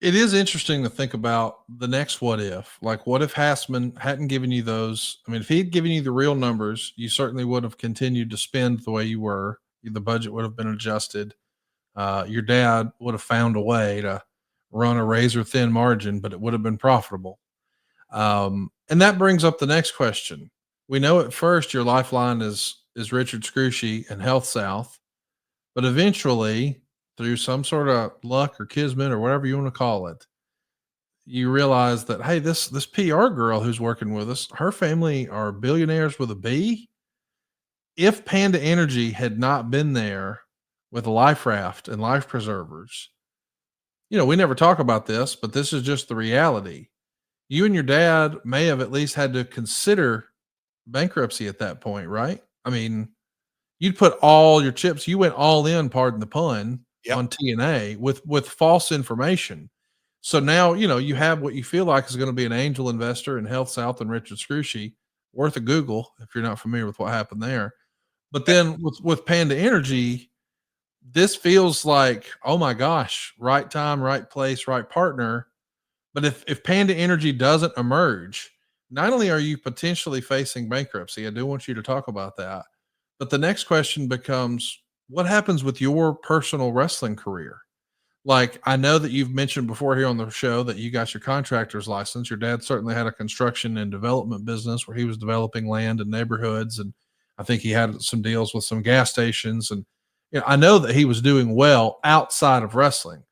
It is interesting to think about the next what if. Like, what if Hassman hadn't given you those? I mean, if he had given you the real numbers, you certainly would have continued to spend the way you were. The budget would have been adjusted. Your dad would have found a way to run a razor thin margin, but it would have been profitable. And that brings up the next question. We know at first your lifeline is Richard Scrushy and Health South, but eventually, through some sort of luck or kismet or whatever you want to call it, you realize that hey, this PR girl who's working with us, her family are billionaires with a B. If Panda Energy had not been there with a life raft and life preservers, we never talk about this, but this is just the reality. You and your dad may have at least had to consider bankruptcy at that point, right? I mean, you'd put all your chips, you went all in, pardon the pun, Yep. on TNA with false information. So now, you have what you feel like is going to be an angel investor in Health South and Richard Scrushy, worth a Google if you're not familiar with what happened there. But then with Panda Energy, this feels like, oh my gosh, right time, right place, right partner. But if Panda Energy doesn't emerge, not only are you potentially facing bankruptcy, I do want you to talk about that. But the next question becomes, what happens with your personal wrestling career? Like, I know that you've mentioned before here on the show that you got your contractor's license. Your dad certainly had a construction and development business where he was developing land and neighborhoods. And I think he had some deals with some gas stations. And I know that he was doing well outside of wrestling,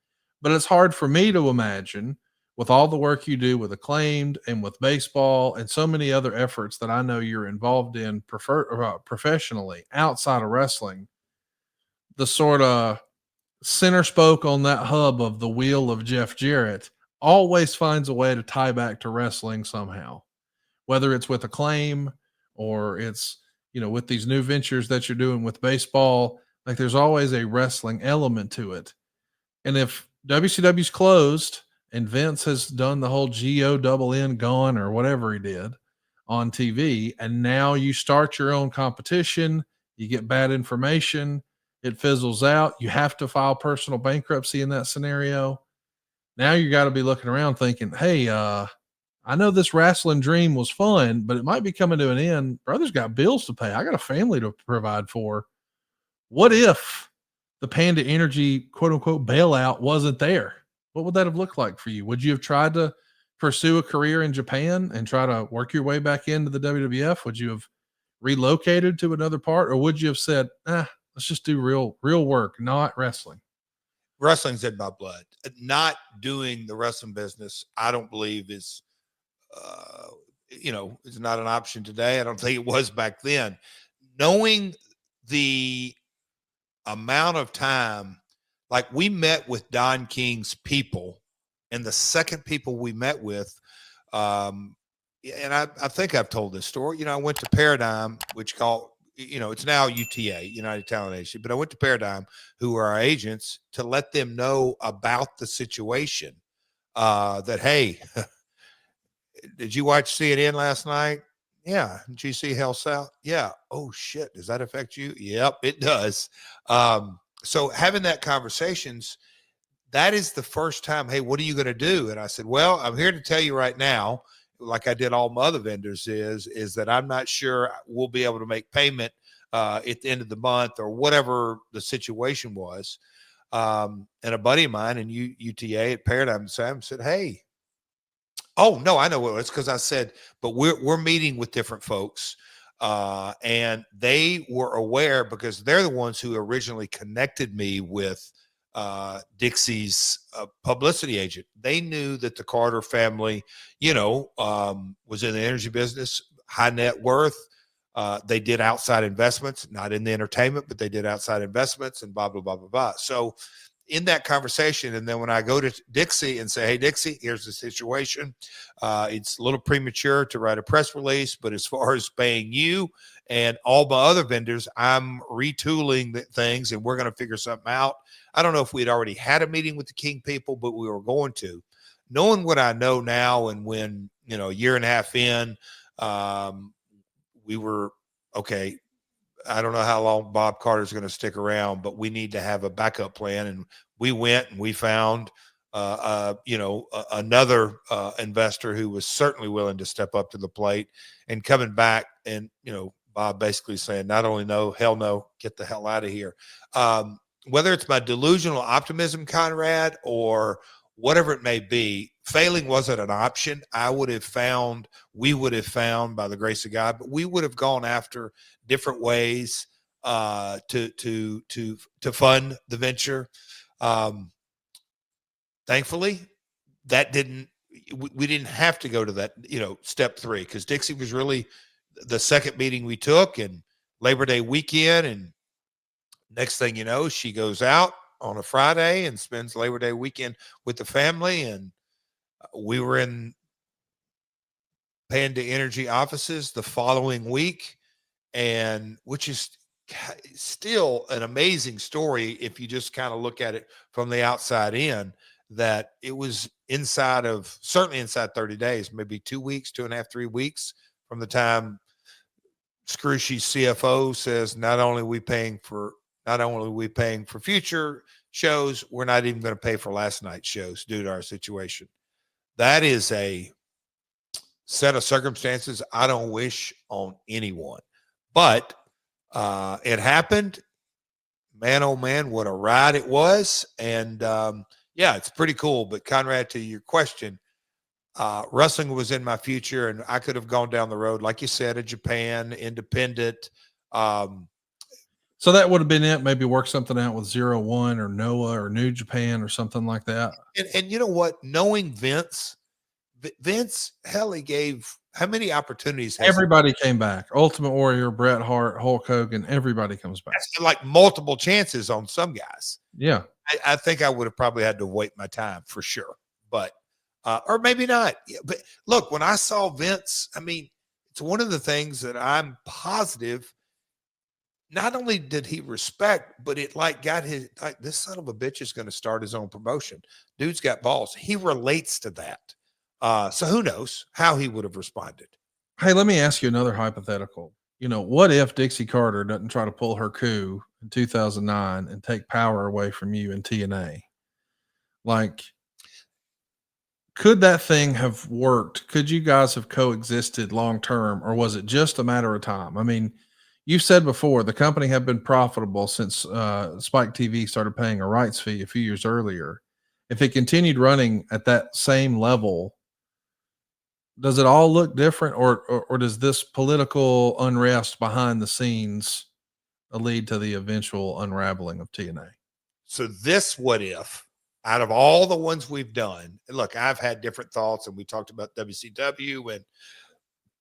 but it's hard for me to imagine with all the work you do with Acclaimed and with baseball and so many other efforts that I know you're involved in professionally outside of wrestling, the sort of center spoke on that hub of the wheel of Jeff Jarrett always finds a way to tie back to wrestling somehow, whether it's with Acclaim or it's, with these new ventures that you're doing with baseball. Like, there's always a wrestling element to it. And if WCW's closed and Vince has done the whole GO double N gone or whatever he did on TV, and now you start your own competition, you get bad information, it fizzles out, you have to file personal bankruptcy in that scenario. Now you got to be looking around thinking, hey, I know this wrestling dream was fun, but it might be coming to an end. Brother's got bills to pay. I got a family to provide for. What if the Panda Energy quote unquote bailout wasn't there? What would that have looked like for you? Would you have tried to pursue a career in Japan and try to work your way back into the WWF? Would you have relocated to another part, or would you have said, let's just do real work, not wrestling? Wrestling's in my blood. Not doing the wrestling business, I don't believe is, is not an option today. I don't think it was back then. Knowing the amount of time, like we met with Don King's people, and the second people we met with, and I think I've told this story. I went to Paradigm, which it's now UTA, United Talent Agency, but I went to Paradigm, who are our agents, to let them know about the situation. That, hey, did you watch CNN last night? Yeah. Did you see Hell South? Yeah. Oh shit. Does that affect you? Yep, it does. So having that conversations, that is the first time, hey, what are you going to do? And I said, well, I'm here to tell you right now, like I did all my other vendors, is that I'm not sure we'll be able to make payment at the end of the month or whatever the situation was. And a buddy of mine in UTA at Paradigm said, hey, oh no, I know what it was, because I said, but we're meeting with different folks. And they were aware because they're the ones who originally connected me with Dixie's publicity agent. They knew that the Carter family, was in the energy business, high net worth. They did outside investments, not in the entertainment, but they did outside investments and blah, blah, blah, blah, blah. So in that conversation, and then when I go to Dixie and say, hey, Dixie, here's the situation. It's a little premature to write a press release, but as far as paying you and all my other vendors, I'm retooling things and we're going to figure something out. I don't know if we'd already had a meeting with the King people, but we were going to. Knowing what I know now, and when, a year and a half in, we were, okay, I don't know how long Bob Carter's going to stick around, but we need to have a backup plan. And we went and we found another investor who was certainly willing to step up to the plate, and coming back and, Bob basically saying, not only no, hell no, get the hell out of here. Whether it's my delusional optimism, Conrad, or whatever it may be, failing wasn't an option. We would have found by the grace of God, but we would have gone after different ways to fund the venture. Thankfully, we didn't have to go to that, step 3, because Dixie was really the second meeting we took, and Labor Day weekend. And next thing you know, she goes out on a Friday and spends Labor Day weekend with the family. And we were in Panda Energy offices the following week, and which is still an amazing story if you just kind of look at it from the outside in, that it was certainly inside 30 days, maybe 2 weeks, 2.5, 3 weeks from the time Scrushy's CFO says, not only are we paying for future shows, we're not even going to pay for last night's shows due to our situation. That is a set of circumstances I don't wish on anyone, but it happened. Man, oh man, what a ride it was. And yeah, it's pretty cool. But Conrad, to your question, wrestling was in my future, and I could have gone down the road, like you said, in Japan, independent. So that would have been it. Maybe work something out with 01 or Noah or New Japan or something like that. And you know what? Knowing Vince, hell, he gave how many opportunities? Everybody came back. Ultimate Warrior, Bret Hart, Hulk Hogan, everybody comes back. That's like multiple chances on some guys. Yeah. I think I would have probably had to wait my time for sure, but or maybe not. But look, when I saw Vince, I mean, it's one of the things that I'm positive. Not only did he respect, but it got this son of a bitch is going to start his own promotion. Dude's got balls. He relates to that. So who knows how he would have responded. Hey, let me ask you another hypothetical. What if Dixie Carter doesn't try to pull her coup in 2009 and take power away from you in TNA? Could that thing have worked? Could you guys have coexisted long term, or was it just a matter of time? I mean, you said before the company had been profitable since Spike TV started paying a rights fee a few years earlier. If it continued running at that same level, does it all look different, or does this political unrest behind the scenes lead to the eventual unraveling of TNA? So this what if, out of all the ones we've done, and look, I've had different thoughts, and we talked about WCW and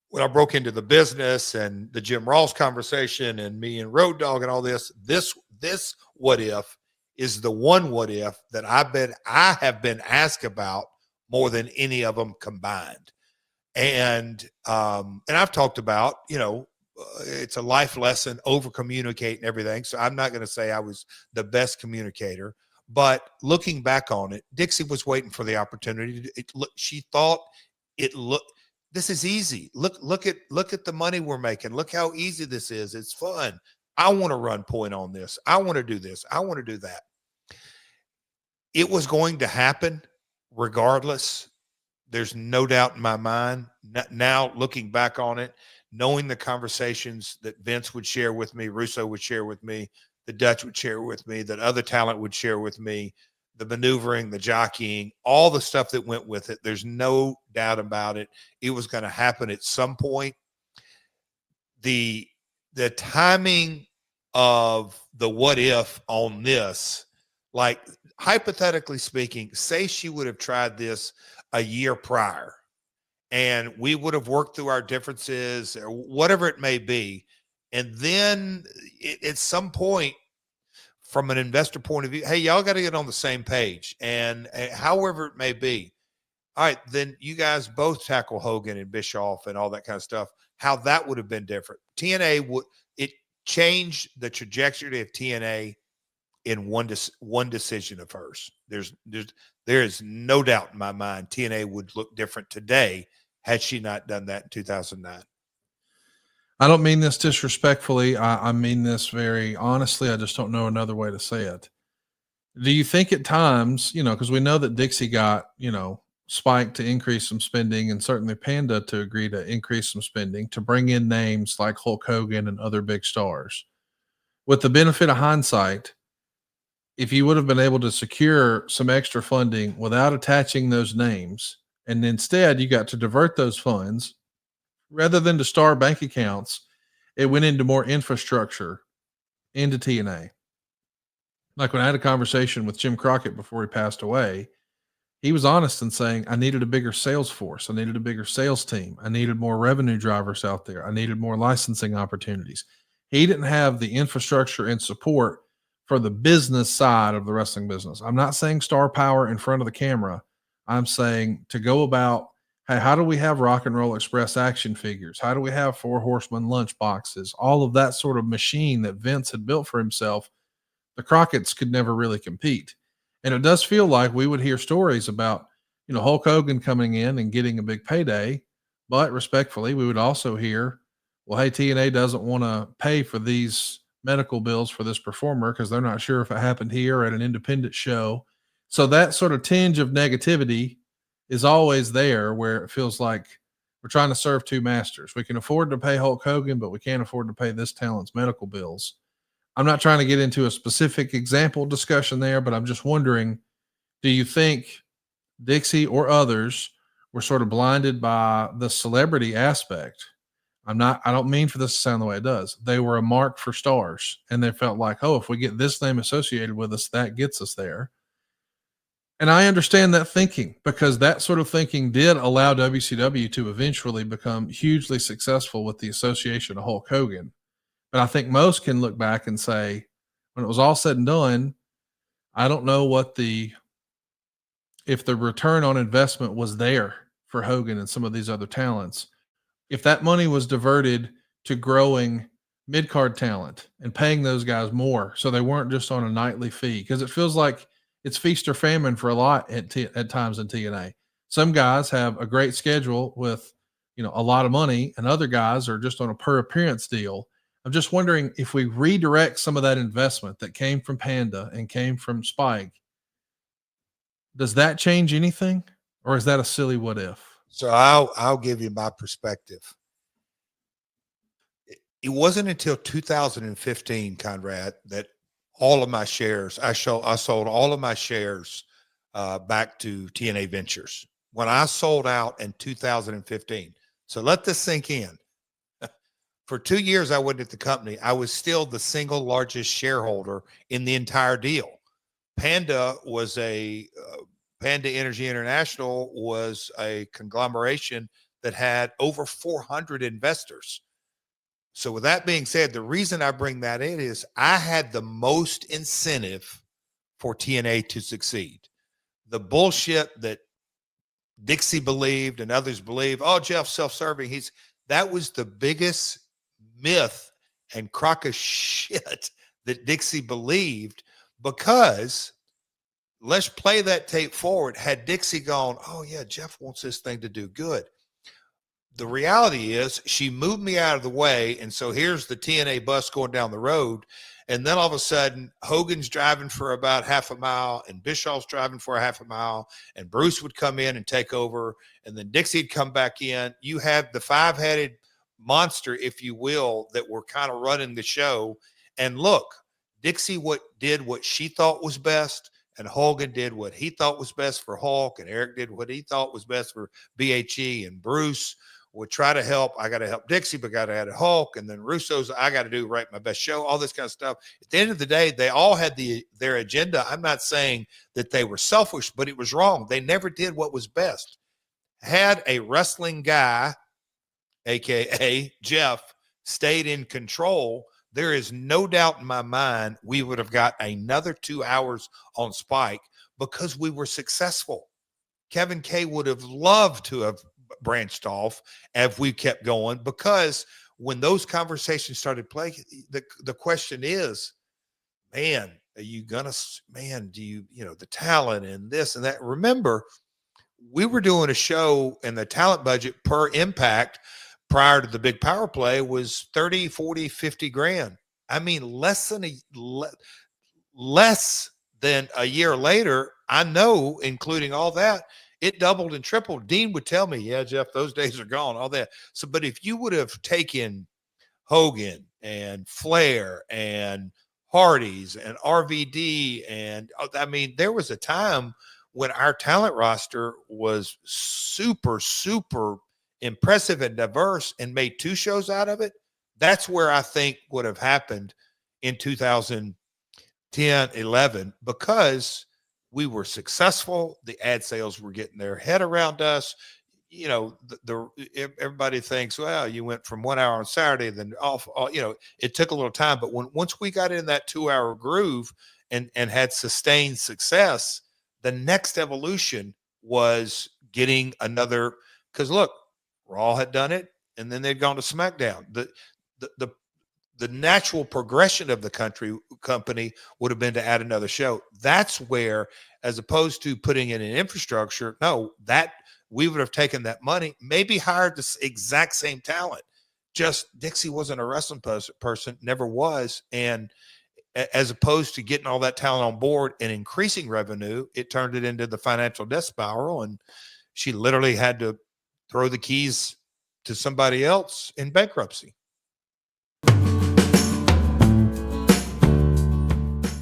when I broke into the business and the Jim Ross conversation and me and Road Dogg and all this what if is the one what if that I have been asked about more than any of them combined. And I've talked about, it's a life lesson, over communicate and everything. So I'm not going to say I was the best communicator, but looking back on it, Dixie was waiting for the opportunity. She thought this is easy. Look at the money we're making. Look how easy this is. It's fun. I want to run point on this. I want to do this. I want to do that. It was going to happen regardless. There's no doubt in my mind. Now looking back on it, knowing the conversations that Vince would share with me, Russo would share with me, the Dutch would share with me, that other talent would share with me, the maneuvering, the jockeying, all the stuff that went with it. There's no doubt about it. It was going to happen at some point. The timing of the what if on this, like hypothetically speaking, say she would have tried this a year prior and we would have worked through our differences or whatever it may be. And then at some point, from an investor point of view, hey, y'all got to get on the same page. And however it may be, all right, then you guys both tackle Hogan and Bischoff and all that kind of stuff. How that would have been different. TNA it changed the trajectory of TNA in one decision of hers. There is no doubt in my mind TNA would look different today had she not done that in 2009. I don't mean this disrespectfully. I mean this very honestly. I just don't know another way to say it. Do you think at times, because we know that Dixie got, Spike to increase some spending and certainly Panda to agree to increase some spending to bring in names like Hulk Hogan and other big stars. With the benefit of hindsight, if you would have been able to secure some extra funding without attaching those names, and instead you got to divert those funds rather than to star bank accounts, it went into more infrastructure into TNA. Like when I had a conversation with Jim Crockett before he passed away, he was honest in saying, I needed a bigger sales force. I needed a bigger sales team. I needed more revenue drivers out there. I needed more licensing opportunities. He didn't have the infrastructure and support for the business side of the wrestling business. I'm not saying star power in front of the camera. I'm saying to go about, hey, how do we have Rock and Roll Express action figures? How do we have Four Horsemen lunch boxes? All of that sort of machine that Vince had built for himself. The Crockett's could never really compete. And it does feel like we would hear stories about, Hulk Hogan coming in and getting a big payday. But respectfully, we would also hear, well, hey, TNA doesn't want to pay for these medical bills for this performer because they're not sure if it happened here or at an independent show. So that sort of tinge of negativity is always there where it feels like we're trying to serve two masters. We can afford to pay Hulk Hogan, but we can't afford to pay this talent's medical bills. I'm not trying to get into a specific example discussion there, but I'm just wondering, do you think Dixie or others were sort of blinded by the celebrity aspect? I don't mean for this to sound the way it does. They were a mark for stars and they felt like, oh, if we get this name associated with us, that gets us there. And I understand that thinking because that sort of thinking did allow WCW to eventually become hugely successful with the association of Hulk Hogan. But I think most can look back and say, when it was all said and done, I don't know if the return on investment was there for Hogan and some of these other talents. If that money was diverted to growing mid-card talent and paying those guys more so they weren't just on a nightly fee, because it feels like it's feast or famine for a lot at times in TNA. Some guys have a great schedule with, a lot of money, and other guys are just on a per appearance deal. I'm just wondering if we redirect some of that investment that came from Panda and came from Spike, does that change anything, or is that a silly what if? So I'll give you my perspective. It wasn't until 2015, Conrad, that all of my shares, I sold all of my shares back to TNA Ventures when I sold out in 2015. So let this sink in. For 2 years I wasn't at the company. I was still the single largest shareholder in the entire deal. Panda was Panda Energy International was a conglomeration that had over 400 investors. So with that being said, the reason I bring that in is I had the most incentive for TNA to succeed. The bullshit that Dixie believed and others believe, oh, Jeff's self-serving. That was the biggest myth and crock of shit that Dixie believed, because let's play that tape forward. Had Dixie gone, oh yeah, Jeff wants this thing to do good. The reality is she moved me out of the way. And so here's the TNA bus going down the road. And then all of a sudden, Hogan's driving for about half a mile and Bischoff's driving for a half a mile, and Bruce would come in and take over. And then Dixie'd come back in. You have the five-headed monster, if you will, that were kind of running the show. And look, Dixie did what she thought was best, and Hogan did what he thought was best for Hulk, and Eric did what he thought was best for BHE, and Bruce would try to help. I got to help Dixie, but got to add a Hulk. And then Russo's, I got to do right my best show, all this kind of stuff. At the end of the day, they all had their agenda. I'm not saying that they were selfish, but it was wrong. They never did what was best. Had a wrestling guy, AKA Jeff, stayed in control, there is no doubt in my mind we would have got another 2 hours on Spike because we were successful. Kevin K would have loved to have branched off as we kept going, because when those conversations started playing, the question is, man, are you gonna, man, do you, the talent and this and that. Remember, we were doing a show and the talent budget per Impact prior to the big power play was 30, 40, 50 grand. I mean, less then a year later, I know, including all that, it doubled and tripled. Dean would tell me, yeah, Jeff, those days are gone, all that. So, but if you would have taken Hogan and Flair and Hardy's and RVD, and I mean, there was a time when our talent roster was super, super impressive and diverse and made 2 shows out of it. That's where I think would have happened in 2010, 11, because we were successful. The ad sales were getting their head around us. You know, everybody thinks, well, you went from 1 hour on Saturday, then off, you know, it took a little time. But once we got in that 2-hour groove and had sustained success, the next evolution was getting another, because look, Raw had done it, and then they'd gone to SmackDown. The natural progression of the company would have been to add another show. That's where, as opposed to putting in an infrastructure, no, that we would have taken that money, maybe hired the exact same talent. Just Dixie wasn't a wrestling person, never was. And as opposed to getting all that talent on board and increasing revenue, it turned it into the financial death spiral. And she literally had to throw the keys to somebody else in bankruptcy.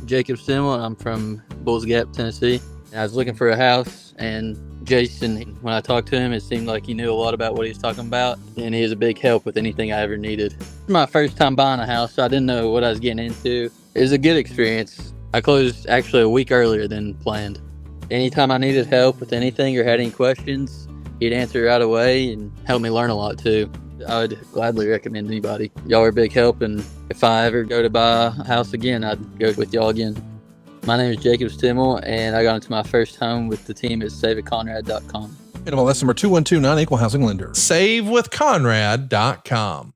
Jacob Silva. I'm from Bulls Gap, Tennessee. I was looking for a house, and Jason, when I talked to him, it seemed like he knew a lot about what he was talking about, and he was a big help with anything I ever needed. It was my first time buying a house, so I didn't know what I was getting into. It was a good experience. I closed actually a week earlier than planned. Anytime I needed help with anything or had any questions, he'd answer right away and help me learn a lot too. I would gladly recommend anybody. Y'all are a big help, and if I ever go to buy a house again, I'd go with y'all again. My name is Jacob Stimmel, and I got into my first home with the team at saveitconrad.com. NMLS number 2129, Equal Housing Lender. SaveWithConrad.com.